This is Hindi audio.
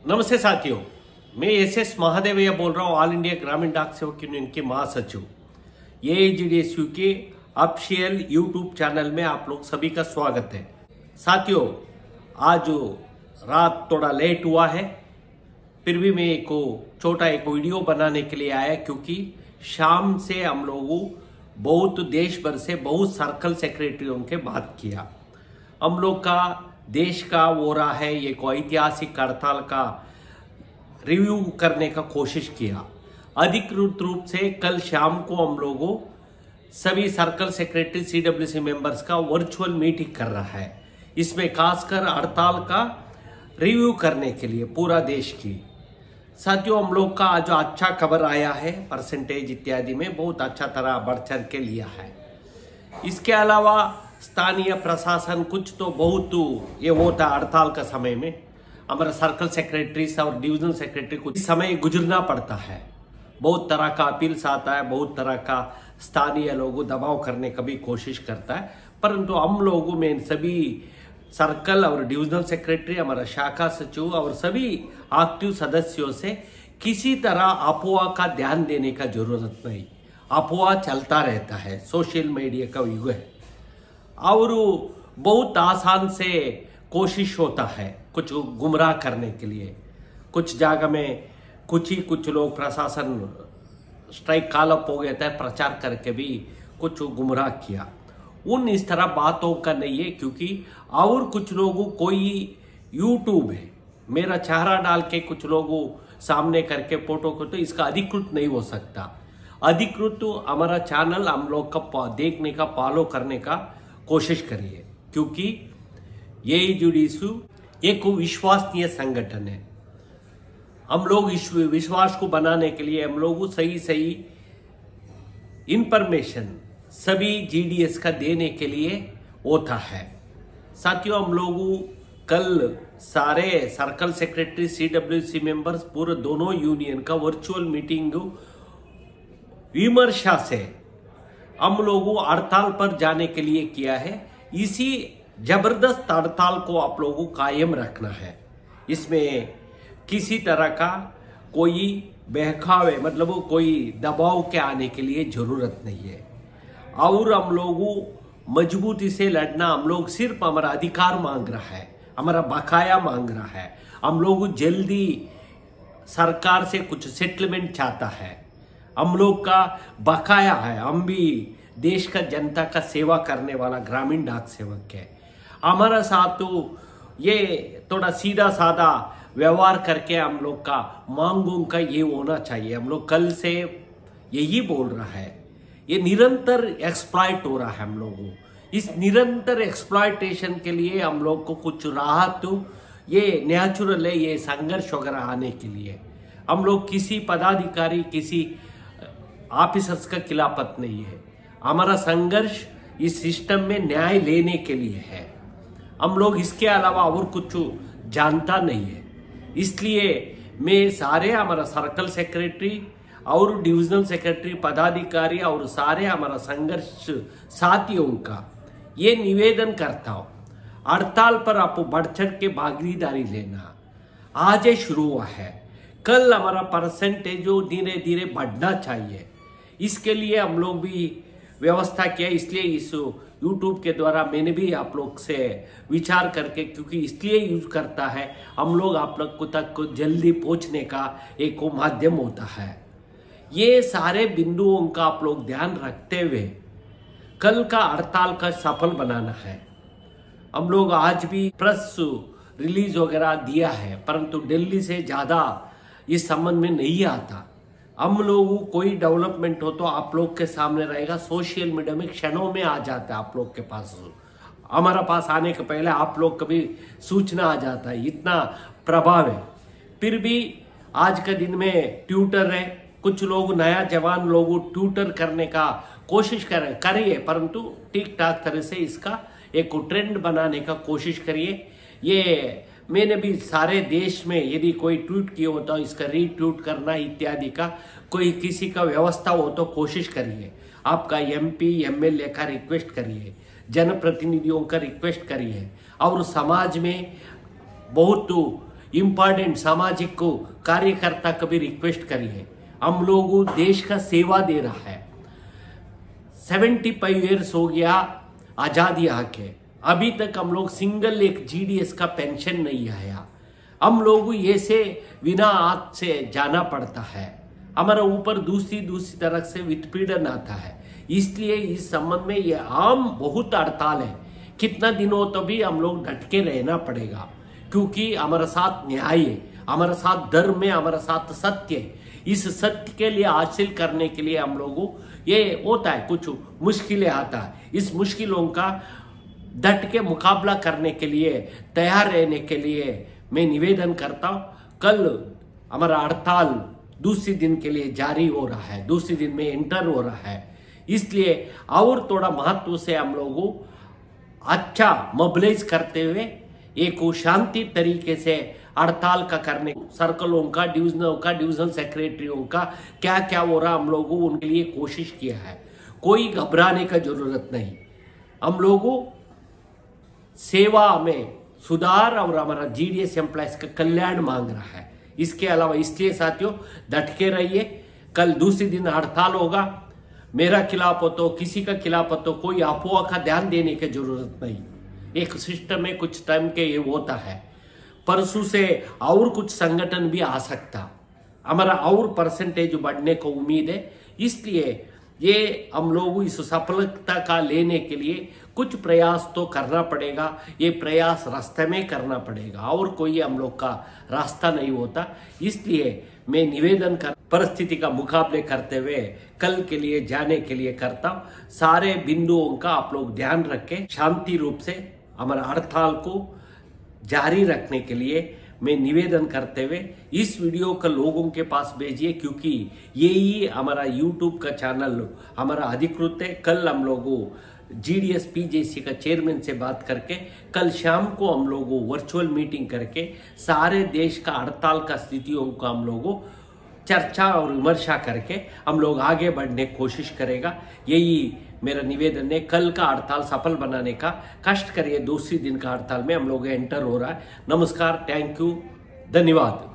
नमस्ते साथियों, मैं एस महादेवಯ್య बोल रहा हूँ। ऑल इंडिया ग्रामीण डाक सेवक यूनियन के महासचिव। AIGDSU के ऑफिशियल यूट्यूब चैनल में आप लोग सभी का स्वागत है। साथियों, आज रात थोड़ा लेट हुआ है, फिर भी मैं एक छोटा वीडियो बनाने के लिए आया, क्योंकि शाम से हम लोगों बहुत देश भर से बहुत सर्कल सेक्रेटरियों के बात किया। हम लोग का देश का हो रहा है एक ऐतिहासिक हड़ताल का रिव्यू करने का कोशिश किया। अधिकृत रूप से कल शाम को हम लोगों सभी सर्कल सेक्रेटरी CWC मेंबर्स का वर्चुअल मीटिंग कर रहा है। इसमें खासकर हड़ताल का रिव्यू करने के लिए पूरा देश की। साथियों, हम लोग का जो अच्छा खबर आया है, परसेंटेज इत्यादि में बहुत अच्छा तरह बढ़ चढ़ के लिया है। इसके अलावा स्थानीय प्रशासन कुछ तो बहुत ये होता हड़ताल का समय में हमारा सर्कल सेक्रेटरीज और डिविजनल सेक्रेटरी को समय गुजरना पड़ता है। बहुत तरह का अपील्स आता है, बहुत तरह का स्थानीय लोगों दबाव करने का भी कोशिश करता है, परंतु हम लोगों में सभी सर्कल और डिविजनल सेक्रेटरी, हमारा शाखा सचिव और सभी एक्टिव सदस्यों से किसी तरह अफवाह का ध्यान देने का जरूरत नहीं। अफवाह चलता रहता है, सोशल मीडिया का युग है और बहुत आसान से कोशिश होता है कुछ गुमराह करने के लिए। कुछ जगह में कुछ लोग प्रशासन स्ट्राइक कॉलअप हो गया था, प्रचार करके भी कुछ गुमराह किया। इस तरह बातों का नहीं है, क्योंकि और कुछ लोगों कोई यूट्यूब है, मेरा चेहरा डाल के कुछ लोगों सामने करके फोटो को, तो इसका अधिकृत नहीं हो सकता। अधिकृत हमारा चैनल हम लोग का देखने का, फॉलो करने का कोशिश करिए, क्योंकि AIGDSU एक विश्वसनीय संगठन है। हम लोग इस विश्वास को बनाने के लिए हम लोग सही इंफॉर्मेशन सभी GDS का देने के लिए होता है। साथियों, हम लोग कल सारे सर्कल सेक्रेटरी CWC मेंबर्स पूरे दोनों यूनियन का वर्चुअल मीटिंग विमर्शा से हम लोगों हड़ताल पर जाने के लिए किया है। इसी जबरदस्त हड़ताल को आप लोगों को कायम रखना है। इसमें किसी तरह का कोई बहकावे, मतलब कोई दबाव के आने के लिए जरूरत नहीं है। और हम लोगों मजबूती से लड़ना, हम लोग सिर्फ हमारा अधिकार मांग रहा है, हमारा बकाया मांग रहा है। हम लोग जल्दी सरकार से कुछ सेटलमेंट चाहता है, हम लोग का बकाया है। हम भी देश का जनता का सेवा करने वाला ग्रामीण डाक सेवक है। हमारा साथ तो ये थोड़ा सीधा साधा व्यवहार करके हम लोग का मांगों का ये होना चाहिए। हम लोग कल से यही बोल रहा है, ये निरंतर एक्सप्लॉइट हो रहा है हम लोगों। इस निरंतर एक्सप्लॉइटेशन के लिए हम लोग को कुछ राहत तो ये नेचुरल है, ये संघर्ष वगैरह आने के लिए। हम लोग किसी पदाधिकारी, किसी ऑफिसर्स का खिलाफत नहीं है। हमारा संघर्ष इस सिस्टम में न्याय लेने के लिए है। हम लोग इसके अलावा और कुछ जानता नहीं है। इसलिए मैं सारे हमारा सर्कल सेक्रेटरी और डिविजनल सेक्रेटरी, पदाधिकारी और सारे हमारा संघर्ष साथियों का ये निवेदन करता हूं, हड़ताल पर आप बढ़ चढ़ के भागीदारी लेना। आज ये शुरू हुआ है, कल हमारा परसेंटेज जो धीरे धीरे बढ़ना चाहिए, इसके लिए हम लोग भी व्यवस्था किया। इसलिए इस यूट्यूब के द्वारा मैंने भी आप लोग से विचार करके, क्योंकि इसलिए यूज करता है, हम लोग आप लोग को तक जल्दी पहुंचने का एक माध्यम होता है। ये सारे बिंदुओं का आप लोग ध्यान रखते हुए कल का हड़ताल का सफल बनाना है। हम लोग आज भी प्रेस रिलीज वगैरह दिया है, परंतु दिल्ली से ज्यादा इस संबंध में नहीं आता। हम लोगों कोई डेवलपमेंट हो तो आप लोग के सामने रहेगा, सोशल मीडिया में क्षणों में आ जाता है आप लोग के पास। हमारा पास आने के पहले आप लोग कभी सूचना आ जाता है, इतना प्रभाव है। फिर भी आज के दिन में ट्विटर है, कुछ लोग नया जवान लोग ट्विटर करने का कोशिश करिए, परंतु ठीक ठाक तरह से इसका एक ट्रेंड बनाने का कोशिश करिए। ये मैंने भी सारे देश में यदि कोई ट्वीट किया हो तो इसका रीट्वीट करना इत्यादि का कोई किसी का व्यवस्था हो तो कोशिश करिए। आपका MP MLA का रिक्वेस्ट करिए, जनप्रतिनिधियों का रिक्वेस्ट करिए और समाज में बहुत इम्पोर्टेंट सामाजिक को कार्यकर्ता कभी रिक्वेस्ट करिए। हम लोग देश का सेवा दे रहा है। 75 ईयर्स हो गया आजादी आके, अभी तक हम लोग सिंगल एक GDS का पेंशन नहीं आया। हम लोग ये से बिना हाथ से जाना पड़ता है, हमारा ऊपर दूसरी तरह से वित्पीड़न आता है। इसलिए इस संबंध में ये आम बहुत हड़ताल है, कितना दिन हो तो भी हम लोग डट के रहना पड़ेगा, क्योंकि हमारा साथ न्याय है, हमारा साथ धर्म है, हमारा साथ सत्य है। इस सत्य के लिए हासिल करने के लिए हम लोगों ये होता है, कुछ मुश्किलें आता है। इस मुश्किलों का डट के मुकाबला करने के लिए, तैयार रहने के लिए मैं निवेदन करता हूं। कल हमारा हड़ताल दूसरे दिन के लिए जारी हो रहा है, दूसरे दिन में एंटर हो रहा है। इसलिए और थोड़ा महत्व से हम लोगों अच्छा मोबिलाइज करते हुए एक शांति तरीके से हड़ताल का करने, सर्कलों का, डिवीजनों का, डिवीजनल सेक्रेटरियों का क्या क्या हो रहा हम लोगों उनके लिए कोशिश किया है। कोई घबराने का जरूरत नहीं। हम लोगों सेवा में सुधार और हमारा GDS एम्प्लॉयज का कल्याण मांग रहा है। इसके अलावा इसलिए साथियों डट के रहिए। कल दूसरे दिन हड़ताल होगा, मेरा खिलाफ हो तो किसी का खिलाफ हो तो कोई अफवाह का ध्यान देने की जरूरत नहीं। एक सिस्टम में कुछ टाइम के ये होता है। परसों से और कुछ संगठन भी आ सकता, हमारा और परसेंटेज बढ़ने को उम्मीद है। इसलिए ये हम लोग इस सफलता का लेने के लिए कुछ प्रयास तो करना पड़ेगा। ये प्रयास रास्ते में करना पड़ेगा और कोई हम लोग का रास्ता नहीं होता। इसलिए मैं निवेदन कर परिस्थिति का मुकाबले करते हुए कल के लिए जाने के लिए करता हूं। सारे बिंदुओं का आप लोग ध्यान रखें। शांति रूप से हमारा हड़ताल को जारी रखने के लिए मैं निवेदन करते हुए इस वीडियो को लोगों के पास भेजिए, क्योंकि यही हमारा YouTube का चैनल हमारा अधिकृत है। कल हम लोगों GDS PJC का चेयरमैन से बात करके कल शाम को हम लोगों वर्चुअल मीटिंग करके सारे देश का हड़ताल का स्थितियों को हम लोगों चर्चा और विमर्शा करके हम लोग आगे बढ़ने की कोशिश करेगा। यही मेरा निवेदन है। कल का हड़ताल सफल बनाने का कष्ट करिए। दूसरी दिन का हड़ताल में हम लोग एंटर हो रहा है। नमस्कार, थैंक यू, धन्यवाद।